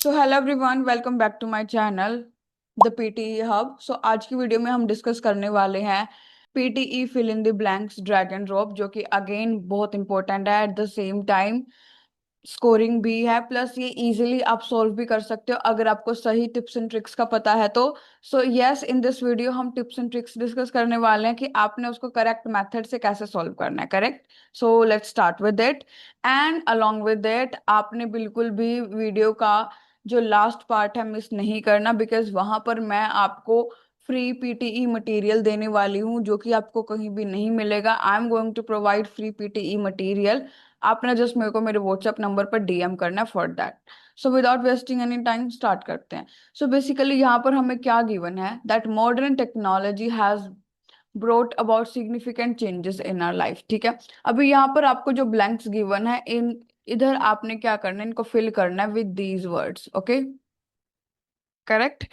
So hello everyone, welcome back to my channel the PTE hub. So आज की video में हम discuss करने वाले हैं PTE fill in the blanks drag and drop, जो कि अगेन बहुत इंपॉर्टेंट है। At the same time scoring भी है, प्लस ये इजीली आप सॉल्व भी कर सकते हो अगर आपको सही टिप्स एंड ट्रिक्स का पता है तो। So yes, in this video हम टिप्स एंड ट्रिक्स डिस्कस करने वाले हैं कि आपने उसको करेक्ट मेथड से कैसे सॉल्व करना है। Correct. So let's start with it. And along with it आपने बिल्कुल भी वीडियो का जो लास्ट पार्ट है मिस नहीं करना, बिकॉज वहां पर मैं आपको फ्री पीटीई मटेरियल देने वाली हूँ जो कि आपको कहीं भी नहीं मिलेगा। I am going to provide free PTE material. आपने जस्ट मेरे को मेरे व्हाट्सएप नंबर पर डीएम करना है for that. So without wasting any time start करते हैं। सो बेसिकली यहाँ पर हमें क्या गिवन है, that modern technology has brought about significant changes in our life. ठीक है। अभी यहाँ पर आपको जो ब्लैंक्स गिवन है, इन इधर आपने क्या करना है, इनको फिल करना है with these words. Okay, correct.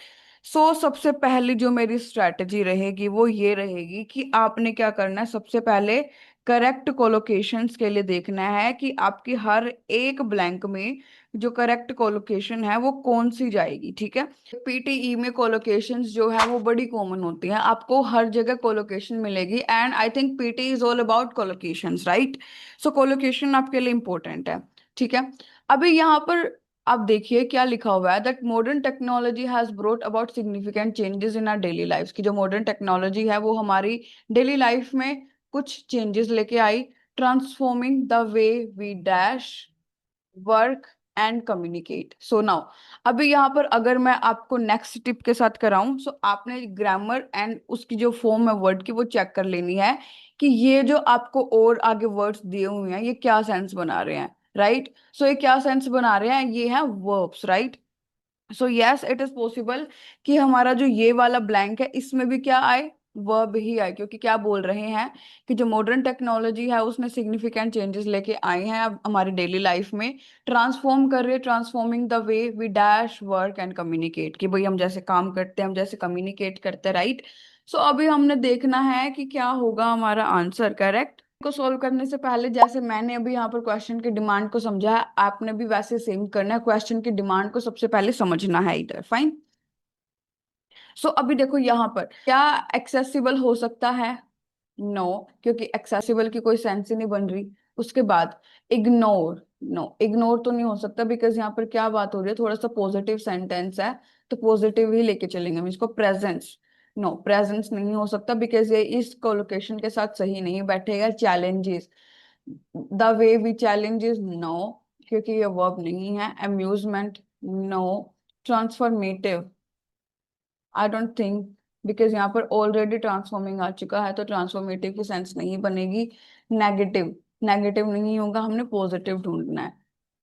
So सबसे पहली जो मेरी स्ट्रेटजी रहेगी वो ये रहेगी कि आपने क्या करना है, सबसे पहले करेक्ट कोलोकेशंस के लिए देखना है कि आपकी हर एक ब्लैंक में जो करेक्ट कोलोकेशन है वो कौन सी जाएगी। ठीक है। पीटीई में कोलोकेशंस जो है वो बड़ी कॉमन होती हैं, आपको हर जगह कोलोकेशन मिलेगी। And I think PT is all about collocations, right. So collocation आपके लिए इंपॉर्टेंट है। ठीक है। अभी यहाँ पर आप देखिए क्या लिखा हुआ है, that modern technology has brought about significant changes in our daily life. की जो मॉडर्न टेक्नोलॉजी है वो हमारी डेली लाइफ में कुछ चेंजेस लेके आई, transforming the way we dash work and communicate. So now अभी यहाँ पर अगर मैं आपको नेक्स्ट टिप के साथ कराऊं, सो आपने ग्रामर एंड उसकी जो फॉर्म है वर्ड की वो चेक कर लेनी है कि ये जो आपको और आगे वर्ड्स दिए हुए हैं ये क्या सेंस बना रहे हैं। राइट। सो ये क्या सेंस बना रहे हैं, ये है verbs. Right. So yes, it is possible कि हमारा जो ये वाला ब्लैंक है इसमें भी क्या आए, वर्ब ही आए, क्योंकि क्या बोल रहे हैं कि जो मॉडर्न टेक्नोलॉजी है उसने सिग्निफिकेंट चेंजेस लेके आए हैं अब हमारी डेली लाइफ में, ट्रांसफॉर्म कर रहे हैं, transforming the way we dash work and communicate, कि भाई हम जैसे काम करते हैं, हम जैसे कम्युनिकेट करते हैं। राइट। सो अभी हमने देखना है कि क्या होगा हमारा आंसर। करेक्ट। को सॉल्व करने से पहले जैसे मैंने अभी यहाँ पर क्वेश्चन की डिमांड को समझा है, आपने भी वैसे सेम करना है, क्वेश्चन की डिमांड को सबसे पहले समझना है इधर। फाइन। सो अभी देखो यहाँ पर क्या एक्सेसिबल हो सकता है, नो, क्योंकि एक्सेसिबल की कोई सेंस ही नहीं बन रही। उसके बाद इग्नोर, नो, इग्नोर तो नहीं हो सकता, बिकॉज यहाँ पर क्या बात हो रही है, थोड़ा सा पॉजिटिव सेंटेंस है तो पॉजिटिव ही लेके चलेंगे हम इसको। प्रेजेंस, नो, प्रेजेंस नहीं हो सकता, बिकॉज ये इस कोलोकेशन के साथ सही नहीं बैठेगा। Challenges, the way we challenges, no, क्योंकि ये वर्ब नहीं है। Amusement, no. Transformative, I don't think, because यहाँ पर ऑलरेडी ट्रांसफॉर्मिंग आ चुका है तो ट्रांसफॉर्मेटिव की सेंस नहीं बनेगी। नेगेटिव, नेगेटिव नहीं होगा, हमने पॉजिटिव ढूंढना है।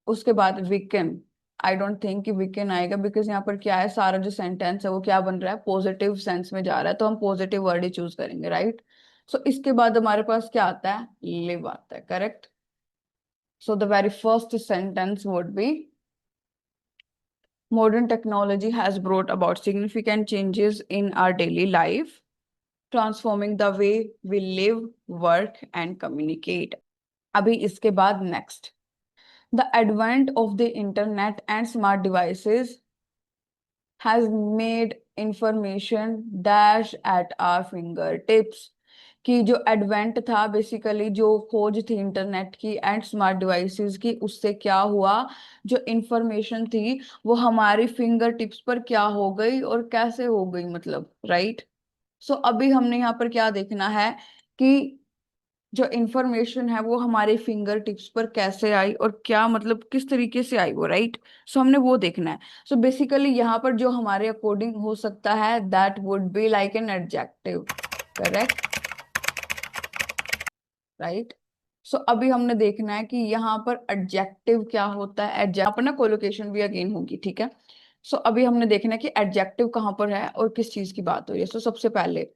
उसके बाद वीकेंड, आई डोंट थिंक कि वीकेंड आएगा, बिकॉज यहाँ पर क्या है, सारा जो सेंटेंस है वो क्या बन रहा है, पॉजिटिव सेंस में जा रहा है, तो हम पॉजिटिव वर्ड ही चूज करेंगे। राइट। सो इसके बाद हमारे पास क्या आता है, लिव आता है। Correct. So the very first sentence would be modern technology has brought about significant changes in our daily life, transforming the way we live, work and communicate. अभी इसके बाद next, the advent of the internet and smart devices has made information dash at our fingertips। कि जो advent था, basically जो खोज थी internet की एंड स्मार्ट डिवाइसेस की, उससे क्या हुआ, जो इंफॉर्मेशन थी वो हमारी फिंगर टिप्स पर क्या हो गई और कैसे हो गई, मतलब। राइट। सो अभी हमने यहाँ पर क्या देखना है कि जो इंफॉर्मेशन है वो हमारे फिंगर टिप्स पर कैसे आई और क्या, मतलब किस तरीके से आई वो। राइट। सो हमने वो देखना है। सो बेसिकली यहाँ पर जो हमारे अकॉर्डिंग हो सकता है, that would be like an adjective. Correct. Right. So अभी हमने देखना है कि यहाँ पर एडजेक्टिव क्या होता है। एडजेक्टिव पर ना कोलोकेशन भी अगेन होगी। ठीक है। सो अभी हमने देखना है कि एडजेक्टिव कहाँ पर है और किस चीज की बात हो रही है। सो सबसे पहले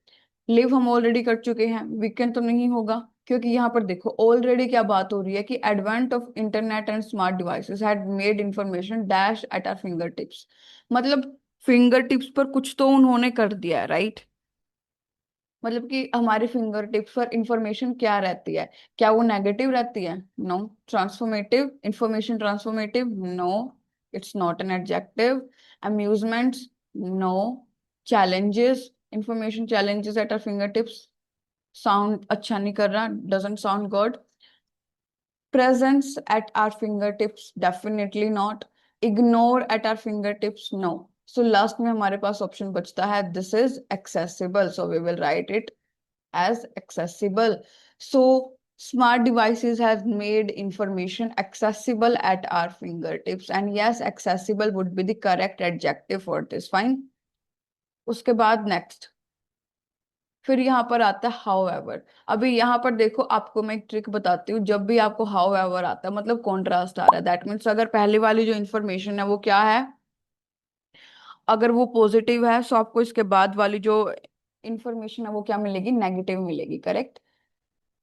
लिव हम ऑलरेडी कर चुके हैं, वीकेंड तो नहीं होगा, क्योंकि यहाँ पर देखो ऑलरेडी क्या बात हो रही है कि advent of internet and smart devices had made information dash at our finger tips, मतलब फिंगर टिप्स पर कुछ तो उन्होंने कर दिया है। राइट। मतलब कि हमारे फिंगर टिप्स पर इंफॉर्मेशन क्या रहती है, क्या वो नेगेटिव रहती है, no. Transformative information, transformative, no. it's not an adjective. Amusements, no. Challenges, information challenges at our fingertips, sound अच्छा नहीं कर रहा, doesn't sound good. Presence at our fingertips, definitely not. Ignore at our fingertips, no. So last में हमारे पास option बचता है, this is accessible, so we will write it as accessible. So smart devices have made information accessible at our fingertips, and yes, accessible would be the correct adjective for this. Fine. उसके बाद next, फिर यहाँ पर आता है how ever. अभी यहाँ पर देखो, आपको मैं एक ट्रिक बताती हूँ। जब भी आपको हाउ एवर आता है मतलब कॉन्ट्रास्ट आ रहा है, दैट मीन्स अगर पहले वाली जो इन्फॉर्मेशन है वो क्या है, अगर वो पॉजिटिव है, सो आपको इसके बाद वाली जो इन्फॉर्मेशन है वो क्या मिलेगी, नेगेटिव मिलेगी। करेक्ट।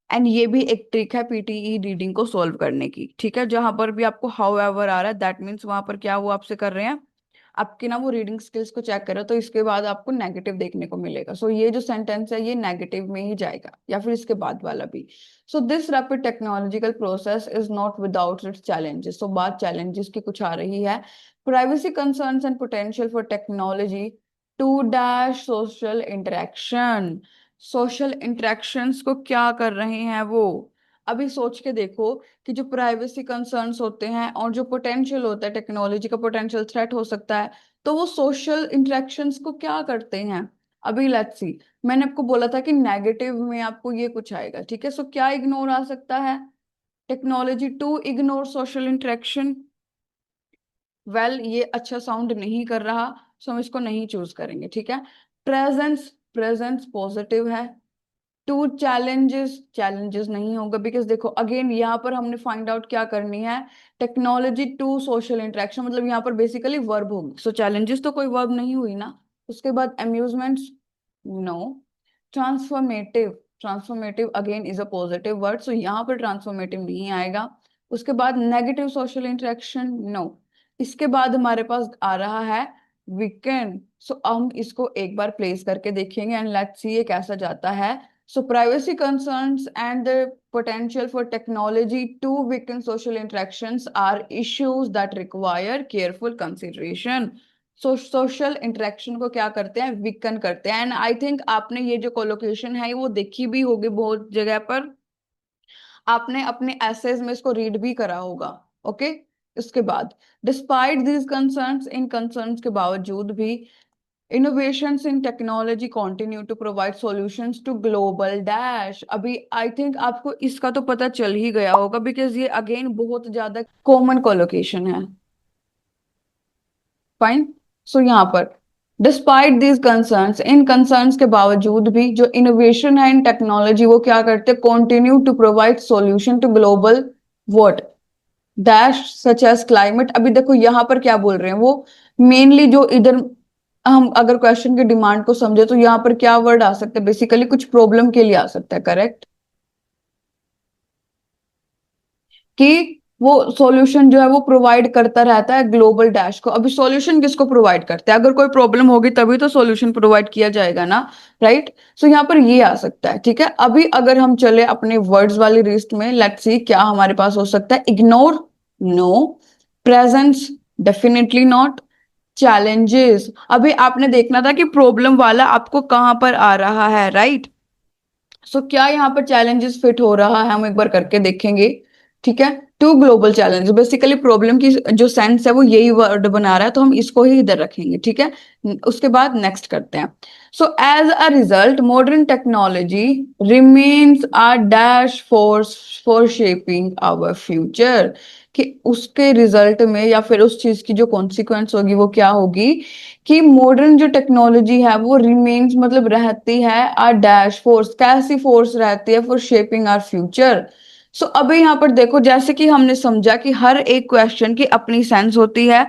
एंड ये भी एक ट्रिक है पीटीई रीडिंग को सॉल्व करने की। ठीक है, जहां पर भी आपको हाउ एवर आ रहा है, दैट मीन्स वहां पर क्या वो आपसे कर रहे हैं, आपकी ना वो रीडिंग स्किल्स को चेक करो, तो इसके बाद आपको नेगेटिव देखने को मिलेगा। सो ये जो सेंटेंस है ये नेगेटिव में ही जाएगा, या फिर इसके बाद वाला भी। So this rapid technological process is not without its challenges. So बात चैलेंजेस की कुछ आ रही है। Privacy concerns and potential for technology to dash social interaction. Social interactions को क्या कर रहे हैं वो, अभी सोच के देखो कि जो प्राइवेसी कंसर्न्स होते हैं और जो पोटेंशियल होता है, टेक्नोलॉजी का पोटेंशियल थ्रेट हो सकता है, तो वो सोशल इंटरेक्शंस को क्या करते हैं। अभी लेट्स सी, मैंने आपको बोला था कि नेगेटिव में आपको ये कुछ आएगा। ठीक है, सो क्या इग्नोर आ सकता है, technology to ignore social interaction. Well ये अच्छा साउंड नहीं कर रहा, सो हम इसको नहीं चूज करेंगे। ठीक है। प्रेजेंस, प्रेजेंस पॉजिटिव है। टू चैलेंजेस, चैलेंजेस नहीं होगा, बिकॉज देखो अगेन यहाँ पर हमने फाइंड आउट क्या करनी है, टेक्नोलॉजी टू सोशल इंटरेक्शन, मतलब यहाँ पर बेसिकली वर्ब होगी। सो चैलेंजेस तो कोई वर्ब नहीं हुई ना। उसके बाद amusements, no. Transformative, transformative again is a positive word, so यहाँ पर ट्रांसफॉर्मेटिव नहीं आएगा। उसके बाद नेगेटिव सोशल इंटरेक्शन, नो। इसके बाद हमारे पास आ रहा है वीकेंड। सो हम इसको एक बार प्लेस करके देखेंगे एंड लेट्स सी ये कैसा जाता है। So privacy concerns and the potential for technology to weaken social interactions are issues that require careful consideration. So social interaction को क्या करते हैं, weaken करते हैं। And I think आपने ये जो collocation है वो देखी भी होगी बहुत जगह पर, आपने अपने essays में इसको read भी करा होगा। ओके। उसके बाद despite these concerns, in concerns के बावजूद भी innovations in technology continue to provide solutions to global dash। अभी आई थिंक आपको इसका तो पता चल ही गया होगा, बिकॉज ये अगेन बहुत ज्यादा कॉमन कोलोकेशन है। फाइन। सो यहाँ पर despite these concerns, in concerns के बावजूद भी जो इनोवेशन है इन टेक्नोलॉजी वो क्या करते हैं, continue to provide solution to global what dash such as climate. अभी देखो यहाँ पर क्या बोल रहे हैं वो, मेनली जो इधर हम अगर क्वेश्चन की डिमांड को समझे तो यहाँ पर क्या वर्ड आ सकता है, बेसिकली कुछ प्रॉब्लम के लिए आ सकता है। करेक्ट, कि वो सॉल्यूशन जो है वो प्रोवाइड करता रहता है ग्लोबल डैश को। अभी सॉल्यूशन किसको प्रोवाइड करते हैं, अगर कोई प्रॉब्लम होगी तभी तो सॉल्यूशन प्रोवाइड किया जाएगा ना। राइट। सो यहाँ पर ये आ सकता है। ठीक है, अभी अगर हम चले अपने वर्ड्स वाली लिस्ट में, लेट्स सी क्या हमारे पास हो सकता है। Ignore, no. Presence, definitely not. Challenges, अभी आपने देखना था कि प्रॉब्लम वाला आपको कहां पर आ रहा है। राइट। सो क्या यहाँ पर चैलेंजेस फिट हो रहा है, हम एक बार करके देखेंगे। ठीक है, to global challenge, basically problem की जो सेंस है वो यही वर्ड बना रहा है, तो हम इसको ही इधर रखेंगे। ठीक है, उसके बाद नेक्स्ट करते हैं। So as a result modern technology remains a dash force for shaping our future. कि उसके रिजल्ट में या फिर उस चीज की जो कॉन्सिक्वेंस होगी वो क्या होगी, कि मॉडर्न जो टेक्नोलॉजी है वो रिमेन्स मतलब रहती है आ डैश फोर्स, कैसी फोर्स रहती है, फॉर शेपिंग आवर फ्यूचर। सो अभी यहाँ पर देखो, जैसे कि हमने समझा कि हर एक क्वेश्चन की अपनी सेंस होती है,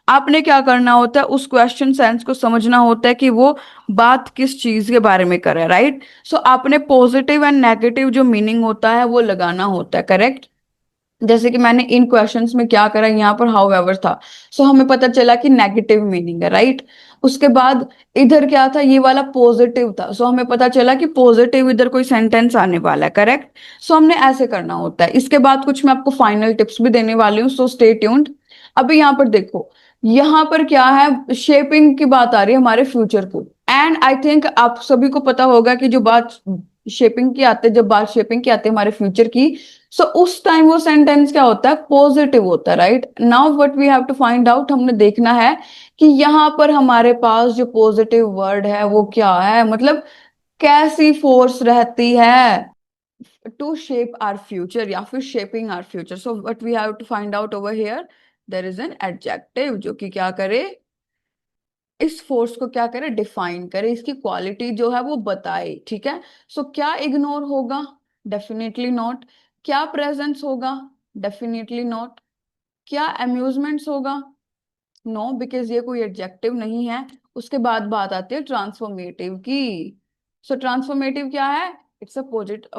आपने क्या करना होता है, उस क्वेश्चन सेंस को समझना होता है कि वो बात किस चीज के बारे में कर रहा है। राइट। सो आपने पॉजिटिव एंड नेगेटिव जो मीनिंग होता है वो लगाना होता है। करेक्ट। जैसे कि मैंने इन क्वेश्चंस में क्या करा, यहाँ पर हाउ एवर था, सो हमें पता चला कि नेगेटिव मीनिंग है। राइट। उसके बाद इधर क्या था, ये वाला पॉजिटिव था, सो हमें पता चला कि पॉजिटिव इधर कोई सेंटेंस आने वाला है। करेक्ट। सो हमने ऐसे करना होता है। इसके बाद कुछ मैं आपको फाइनल टिप्स भी देने वाली हूँ, सो स्टे ट्यून्ड। अभी यहाँ पर देखो, यहाँ पर क्या है, शेपिंग की बात आ रही है हमारे फ्यूचर को। एंड आई थिंक आप सभी को पता होगा कि जो बात शेपिंग की आते जब बात शेपिंग की आती है हमारे फ्यूचर की, सो उस टाइम वो सेंटेंस क्या होता है, पॉजिटिव होता है, right. Now what we have to find out, हमने देखना है कि यहाँ पर हमारे पास जो पॉजिटिव वर्ड है वो क्या है, मतलब कैसी फोर्स रहती है टू शेप आवर फ्यूचर या फिर shaping our future. So what we have to find out over here, there is an adjective जो कि क्या करे, इस फोर्स को क्या करे, डिफाइन करे, इसकी क्वालिटी जो है वो बताए, ठीक है। सो क्या इग्नोर होगा, डेफिनेटली नॉट। क्या प्रेजेंस होगा, डेफिनेटली नॉट। क्या अम्यूजमेंट्स होगा, नो, बिकॉज ये कोई एडजेक्टिव नहीं है। उसके बाद बात आती है ट्रांसफॉर्मेटिव की। सो ट्रांसफॉर्मेटिव क्या है, it's a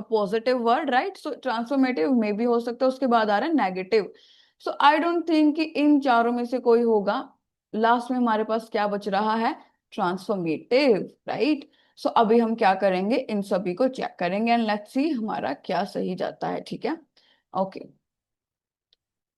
positive word, right. So transformative में भी हो सकता है, उसके बाद आ रहा है negative. So I don't think कि इन चारों में से कोई होगा। लास्ट में हमारे पास क्या बच रहा है, ट्रांसफॉर्मेटिव, राइट। सो अभी हम क्या करेंगे, इन सभी को चेक करेंगे एंड लेट्स सी हमारा क्या सही जाता है, ठीक है। Okay,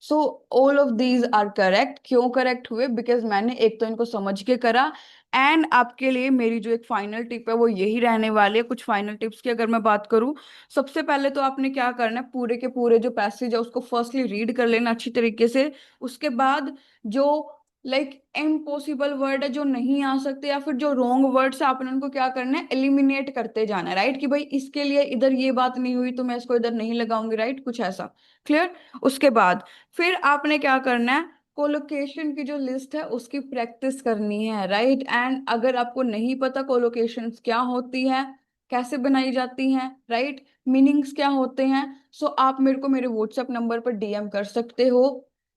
so all of these are correct. क्यों करेक्ट हुए, बिकॉज मैंने एक तो इनको समझ के करा। एंड आपके लिए मेरी जो एक फाइनल टिप है वो यही रहने वाली है। कुछ फाइनल टिप्स की अगर मैं बात करूं, सबसे पहले तो आपने क्या करना है, पूरे के पूरे जो पैसेज है उसको फर्स्टली रीड कर लेना अच्छी तरीके से। उसके बाद जो इम्पॉसिबल वर्ड है, जो नहीं आ सकते या फिर जो रॉन्ग वर्ड्स है, आपने उनको क्या करना है, एलिमिनेट करते जाना है, राइट। कि भाई इसके लिए इधर ये बात नहीं हुई तो मैं इसको इधर नहीं लगाऊंगी, राइट, कुछ ऐसा। क्लियर। उसके बाद फिर आपने क्या करना है, कोलोकेशन की जो लिस्ट है उसकी प्रैक्टिस करनी है, राइट। एंड अगर आपको नहीं पता कोलोकेशंस क्या होती है, कैसे बनाई जाती हैं, राइट, मीनिंग्स क्या होते हैं, सो आप मेरे को मेरे व्हाट्सएप नंबर पर डीएम कर सकते हो।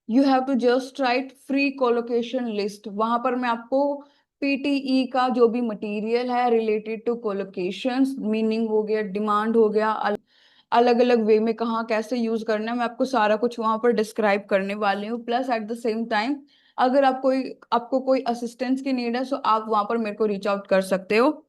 You have to just write free collocation list, वहां पर मैं आपको पीटीई का जो भी मटेरियल है रिलेटेड टू कोलोकेशंस, मीनिंग हो गया, डिमांड हो गया, अलग अलग वे में कहाँ कैसे यूज करना है, मैं आपको सारा कुछ वहां पर डिस्क्राइब करने वाली हूँ। Plus eight the same time अगर आपको कोई असिस्टेंस की नीड है, सो आप वहां पर मेरे को रीच आउट कर सकते हो।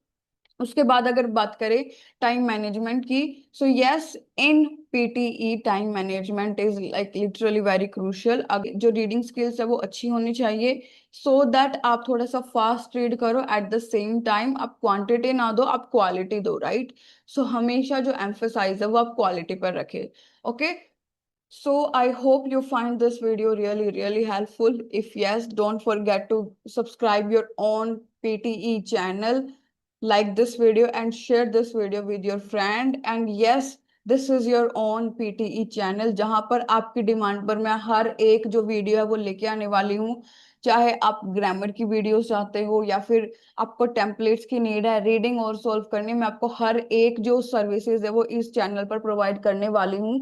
उसके बाद अगर बात करें टाइम मैनेजमेंट की, so yes, in PTE time management is literally very crucial. जो रीडिंग स्किल्स है वो अच्छी होनी चाहिए, सो दैट आप थोड़ा सा फास्ट रीड करो, एट द सेम टाइम आप क्वांटिटी ना दो, आप क्वालिटी दो, राइट। सो हमेशा जो एम्फेसाइज है वो आप क्वालिटी पर रखे, okay. So I hope you find this video really, really helpful. If yes, don't forget to subscribe your own PTE channel, like this video and share this video with your friend. And yes, this is your own PTE channel जहां पर आपकी demand पर मैं हर एक जो video है वो लेके आने वाली हूँ। चाहे आप ग्रामर की वीडियोस चाहते हो या फिर आपको टेम्पलेट्स की नीड है रीडिंग और सॉल्व करनी, मैं आपको हर एक जो सर्विसेज है वो इस चैनल पर प्रोवाइड करने वाली हूँ।